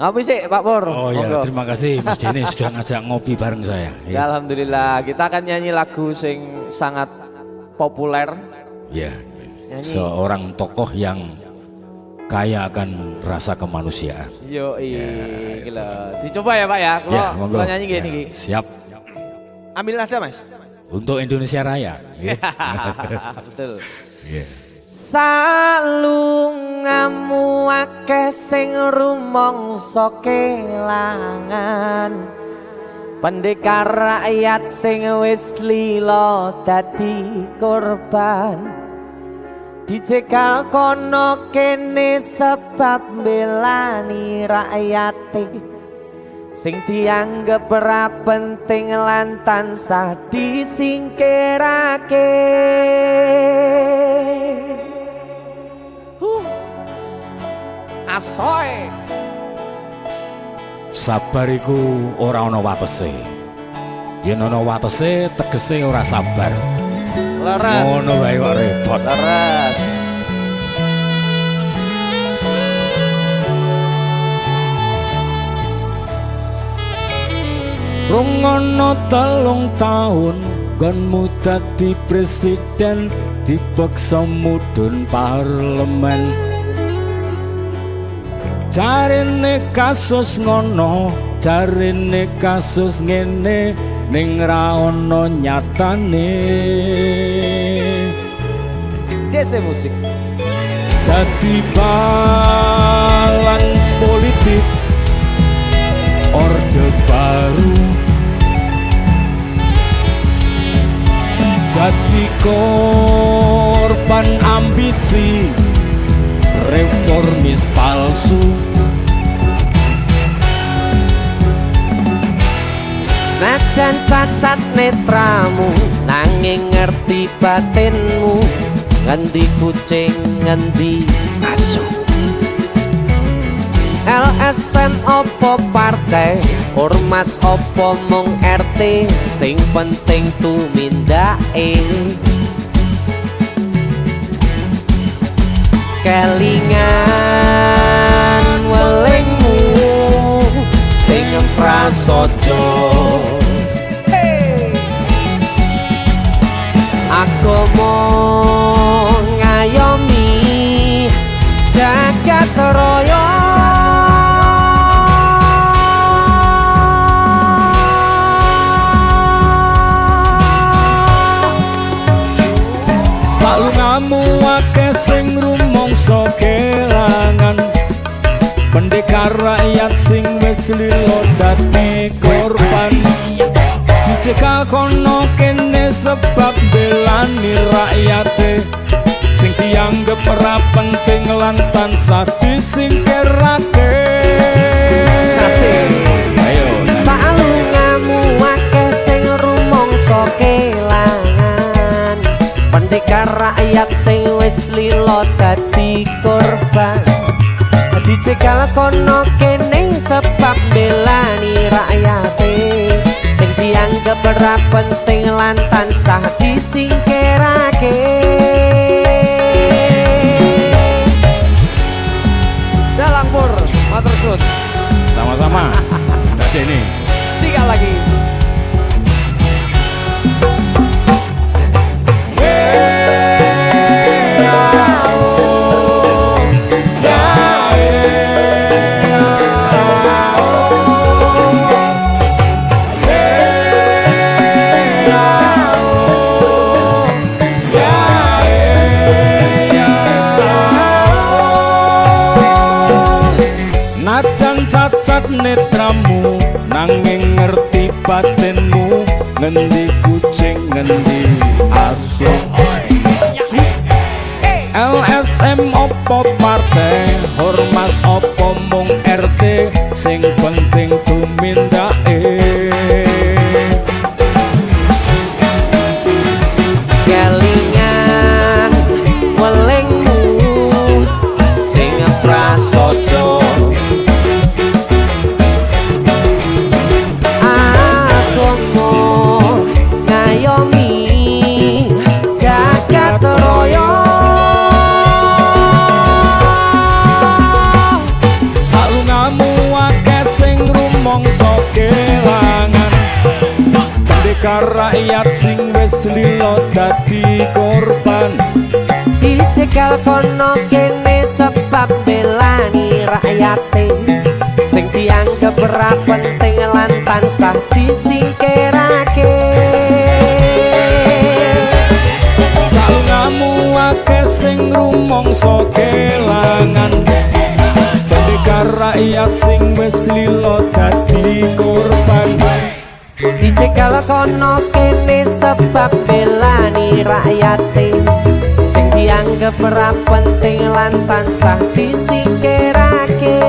Ngopi sih Pak Pur. Oh ya, terima kasih Mas Denny sudah ngajak ngopi bareng saya. Ya, alhamdulillah, kita akan nyanyi lagu sing sangat populer. Ya, seorang tokoh yang kaya akan rasa kemanusiaan. Yo, ya, gila. Dicoba ya Pak ya. Kalau nyanyi gini. Ya, siap. Ambil nada Mas. Untuk Indonesia Raya. Ya. Betul. Yeah. Salungamu akeh sing rumangsa kelangan, pendekar rakyat sing wis lila dadi korban, dicegal kono kene sebab belani rakyate sing dianggep ora penting lan tansah disingkirake. Asoy. Sabar iku ora ana watese. Yen ana watese tegese ora sabar. Leres. Ngono wae kok repot. Leres. Rungono 3 tahun gonmu dadi presiden, dipaksa mudhun parlemen. Jarine kasus ngono, jarine kasus ngene, ning ra ono nyatane. Dese musik. Dadi balance politik, orde baru. Dadi korban ambisi, reformis palsu. Senajan cacat netramu, nanging ngerti batinmu. Ngendi kucing, ngendi asu. LSM opo partai, ormas opo mung RT, sing penting tumindake. Kelingan welingmu sing prasaja. Agama ngayomi jagat raya. Salungamu akeh sing rumangsa kelangan, pendekar rakyat sing wis lila dadi korban, dicegal kono kene sebab belani rakyate sing dianggep ora penting lan tansah disingkirake. Ayo salungamu akeh sing rumangsa kelangan, pendekar rakyat sing wis lila dadi korban, dicegal kono kene sebab belani rakyate sing dianggep ora penting lan tansah disingkirake. Dalang Pur, matur suwun. sama-sama. Jadi ini Sikat lagi. cacat netramu, nanging ngerti batinmu. Ngendi kucing, ngendi asu. LSM opo partai, ormas opo mung RT, sing penting tumindake. Kelingan welingmu sing prasaja. pendekar rakyat sing wis lilo dadi korban dicegal kono kene sebab belani rakyate sing dianggep ora penting lan tansah disingkirake salungamu akeh sing rumangsa kelangan pendekar rakyat sing wis lilo dadi korban dicegal kono kene sebab belani rakyate sing dianggep ora penting lan tansah disingkirake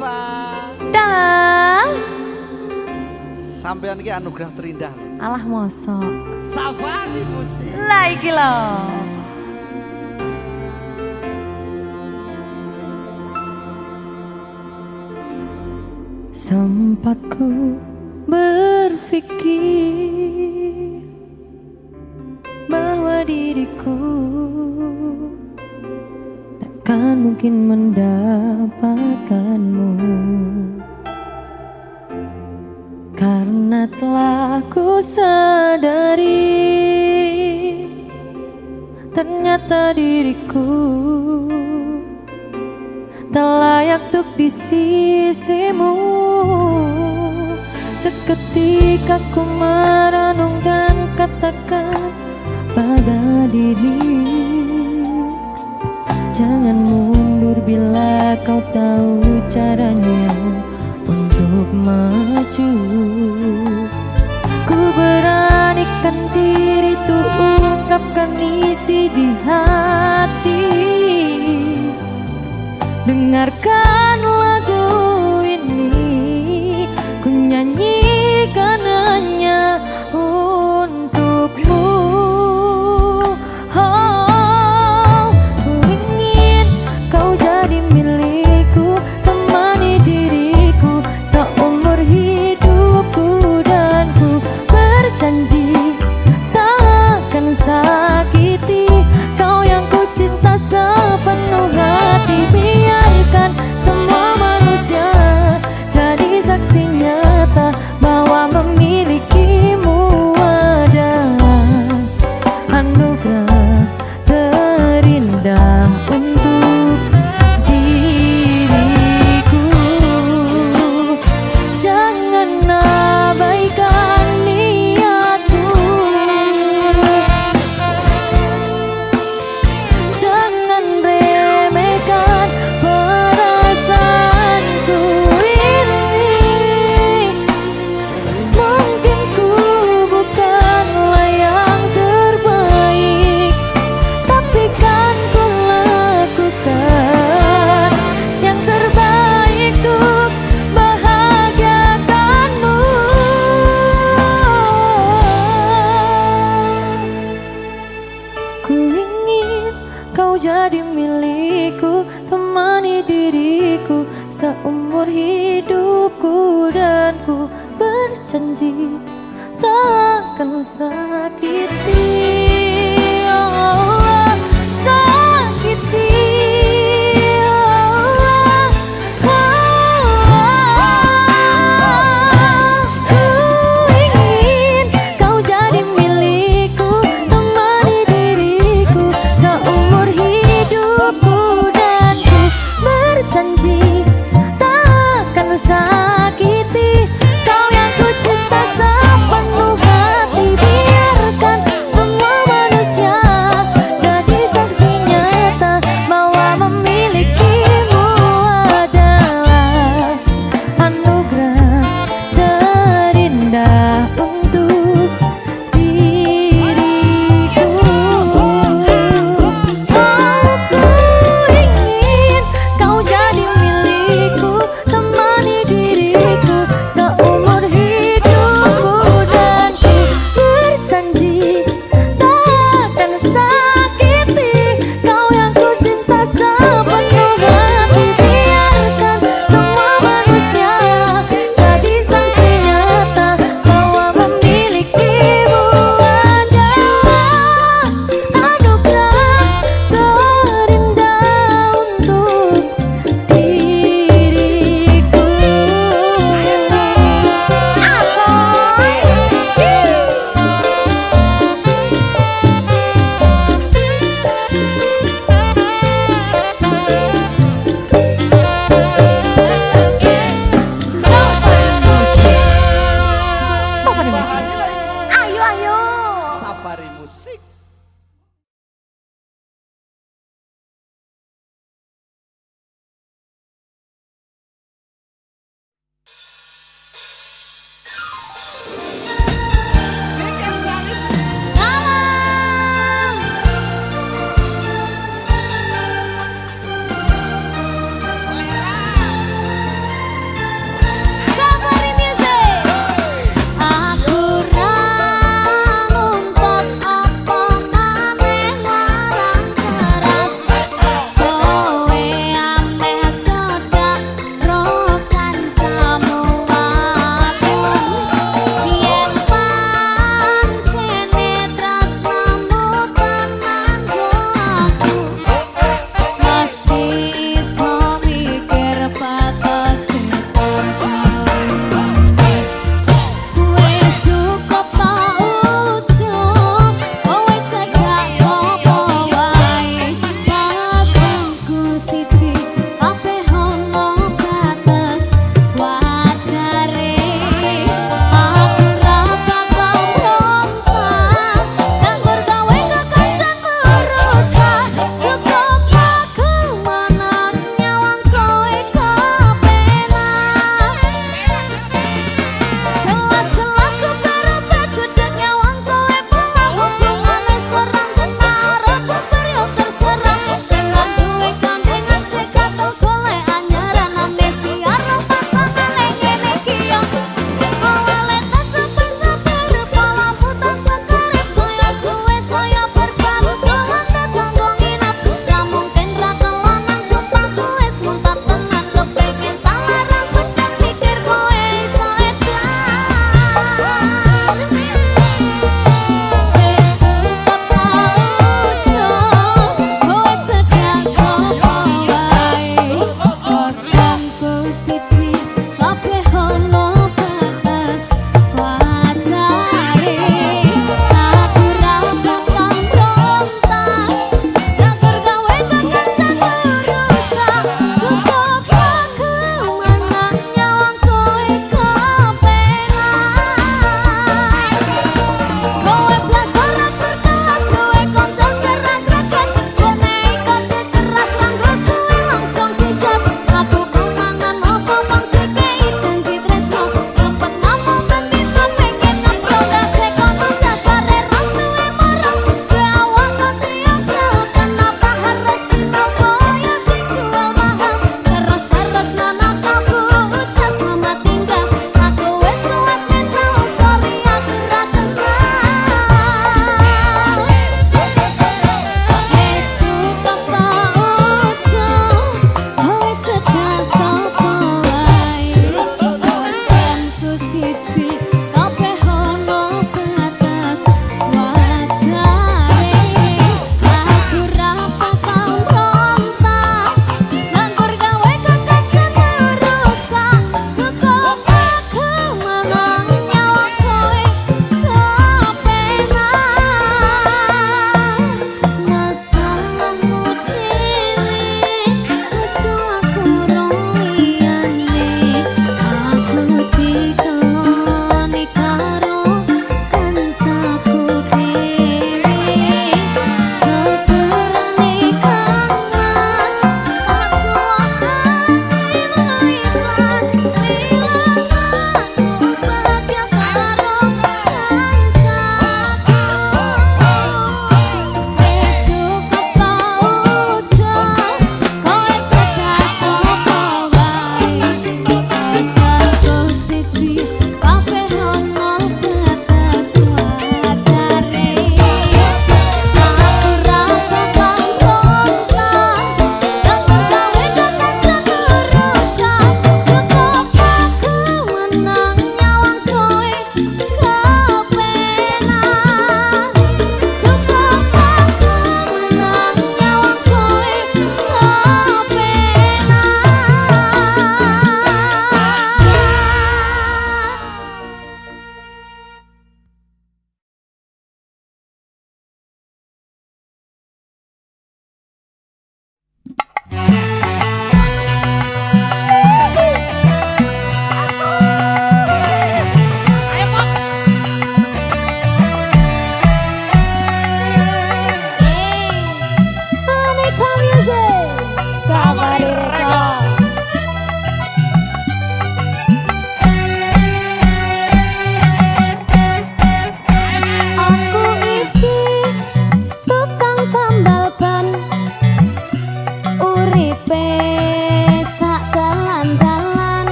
Safa. Dalam Sampean iki anugerah terindah. alah mosok. Safa di musik. Lah iki lho. Sempat ku berpikir bahwa diriku takkan mungkin mendapatkanmu, karena telah ku sadari ternyata diriku tak layak untuk di sisimu. Seketika ku merenung dan katakan pada diri, jangan mundur bila kau tahu caranya untuk maju. Ku beranikan diri tuh ungkapkan isi di hati. Dengarkan lagu ini, ku nyanyikan hanya untukmu. Oh, ku ingin kau jadi milikku, temani diriku seumur hidupku, dan ku berjanji takkan sakiti kau yang ku cinta sepenuh hati. Biarkan semua manusia jadi saksi nyata bahwa memilikimu adalah anugerah terindah untuk diriku. Jangan abaikan niatku, jangan remehkan perasaanku ini. Mungkin ku bukanlah yang terbaik, tapi kan ku lakukan yang terbaik untuk bahagiakanmu. Ku ingin kau jadi milikku, temani diriku seumur hidupku, dan ku berjanji takkan sakiti. Oh, sakiti. Ku ingin kau jadi milikku, temani diriku seumur hidupku, dan ku berjanji takkan sakiti kau yang ku cinta sepenuh hati. Biarkan semua manusia jadi saksi nyata bahwa memilikimu adalah anugerah terindah untuk diriku. Oh, ku ingin kau jadi milikku,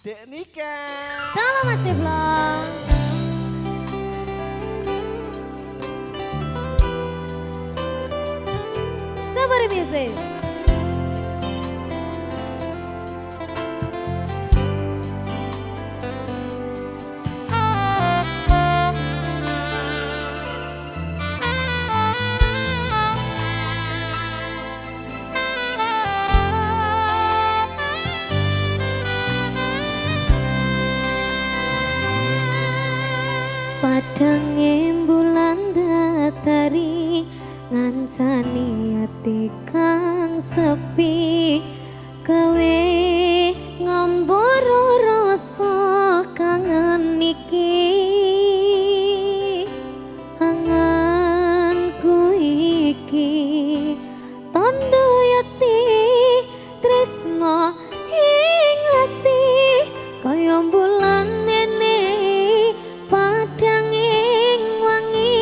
Dek Nika. Halo Mas Iflong. Sabar biasa. Padange bulan datari ngancani ati kang sepi gawe ngambara rasa kangen iki anganku iki tondo yati tresno ing ati kaya bulan mene padang ing wangi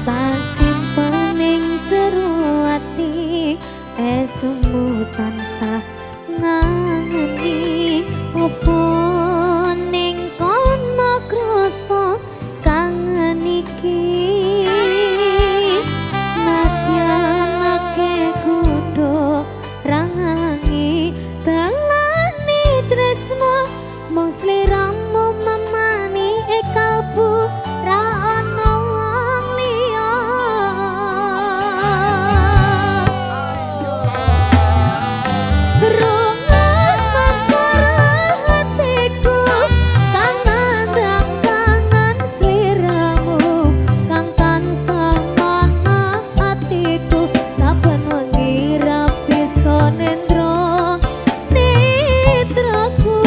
tak simpen ing jero ati esmu tansah ngangeni opo ning kono krasa kangen iki nadyanake kudu rangangi dalani tresno mung sliramu mamani kalbu ra ana wong liya rungan masara hatiku kang nandang kangen sliramu kang tansah manah hatiku saben wengi rapi sonendro netraku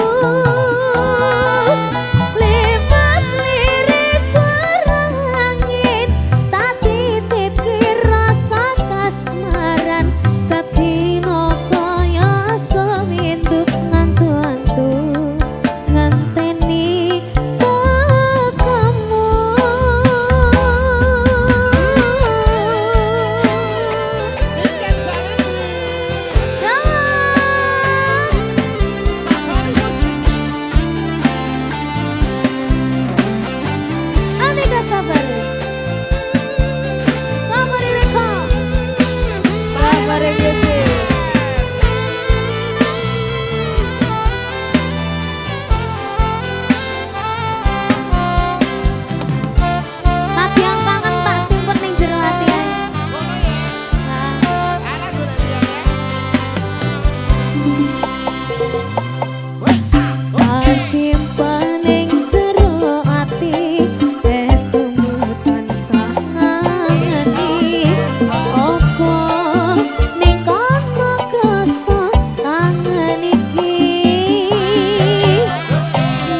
lipat liris suara angin tak titipke rasa kasmaran satino kaya sewindu ngantu-antu nganteni kamu Ikan Salendri. Safari musik. Aneka sabar sabar mereka sabar biasa tapi yang kangen tak simpen ning jero ati ae. Alah golek liya ya. Simpen ing jero ati esmu tansah ngangeni opo ning kono krasa kangen iki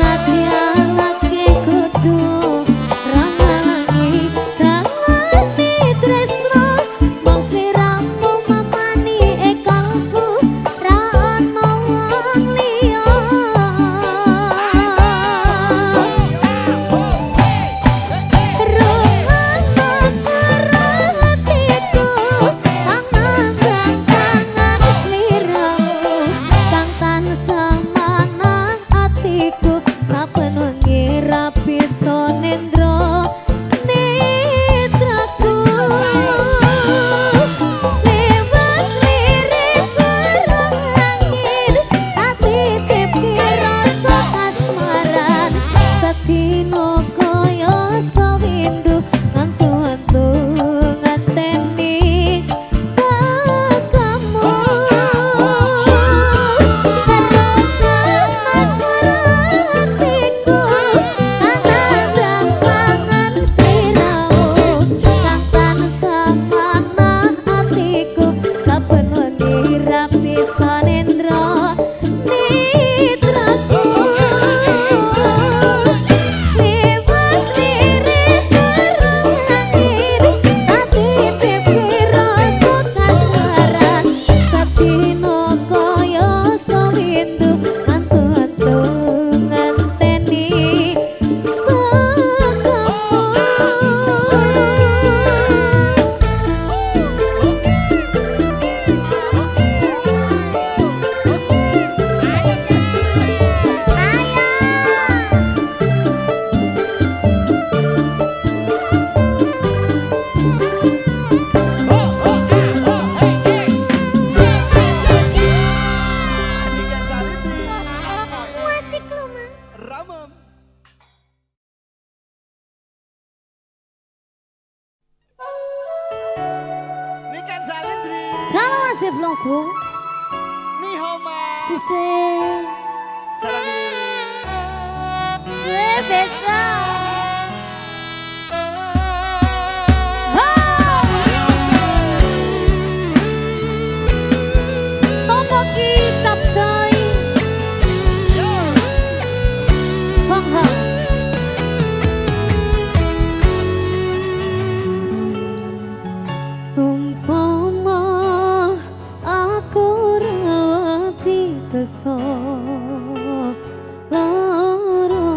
nadyanake kudu rangangi dalani tresno mung sliramu mamani kalbu ra ana wong liya rungan masara hatiku kang nandang kangen sliramu kang tansah manah atiku saben wengi rapi sonendro netraku lewat liris suara angin tak titipke rasa kasmaran satino kaya sewindu ngantu-antu nganteni kamu rungan masara hatiku kang nandang kangen sliramu kang tansah manah atiku saben wengi rapi sonendro netraku lewat liris suara angin tak titipke rasa kasmaran satino kaya sewindu ngantu-antu nganteni kamu Bung. Nihoma. Sisi. Sarang dulu. Besa. Topo kitab say. Bang ha. Umpama aku rawati dosa lara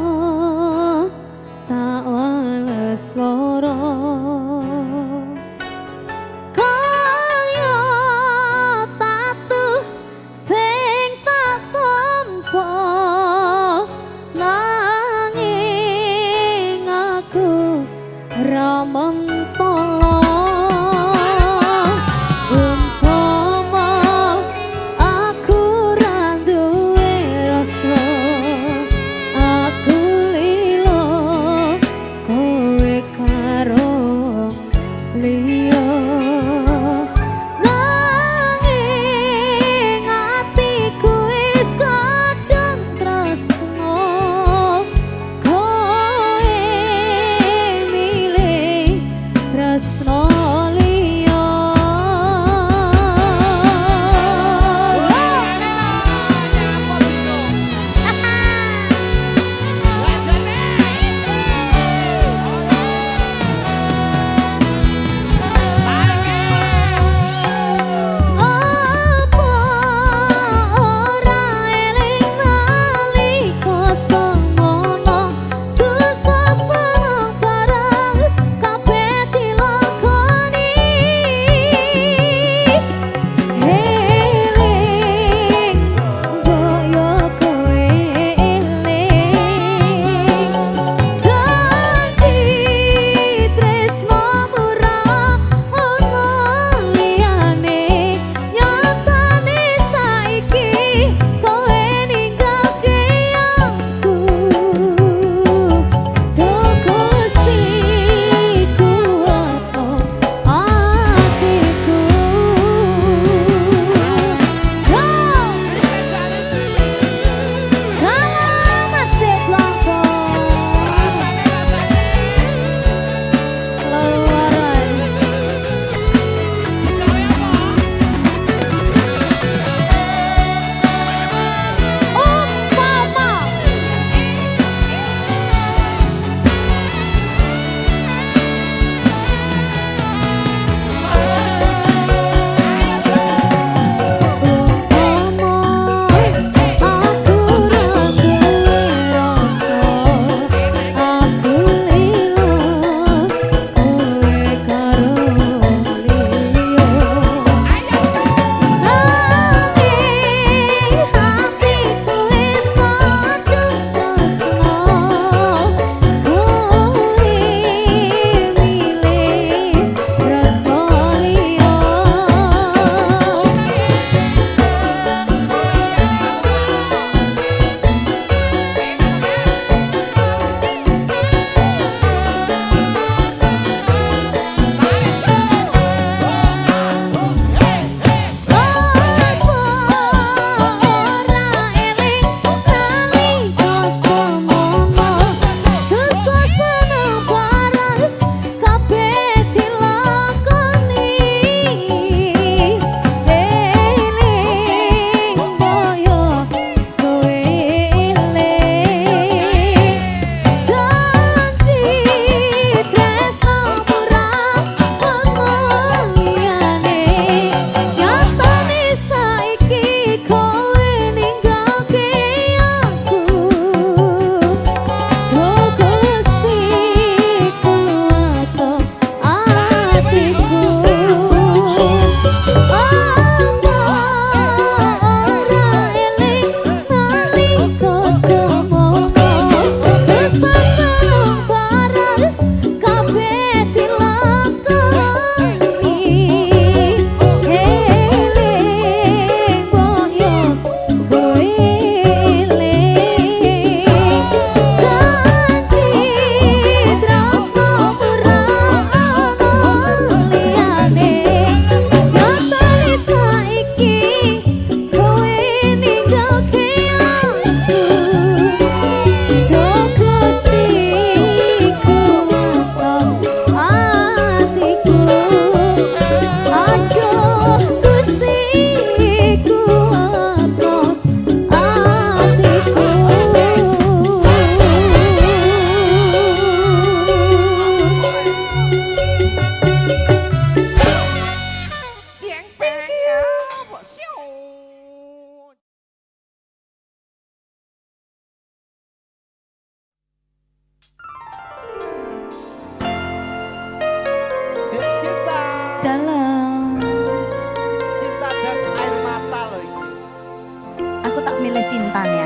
milih cintanya.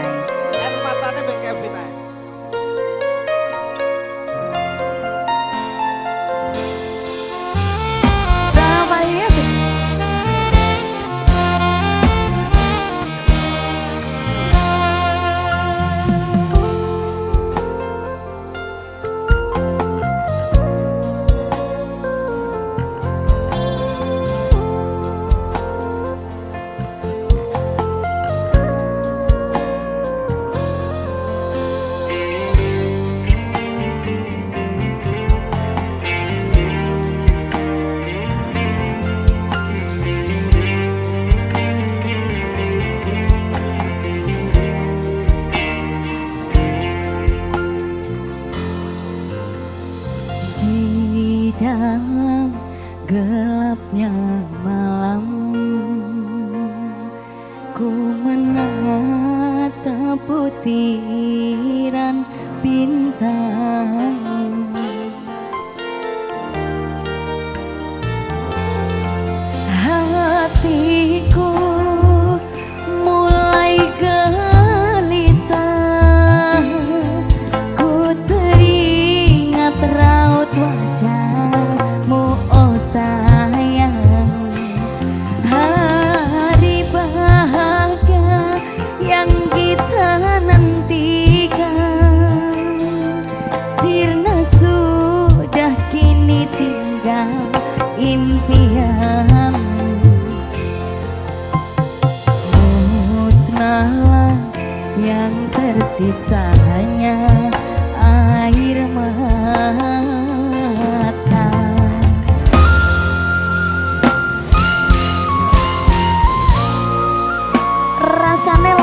Air matanya Mbak Kevin aja. Sama ya sih. Di dalam gelapnya malam, ku menatap butiran bintang. Hatiku mulai gelisah, ku teringat raut wajahmu, oh sayang. Hari bahagia yang kita nantikan sirna sudah kini tinggal impian. Musnahlah yang tersisa hanya air mata. Rasane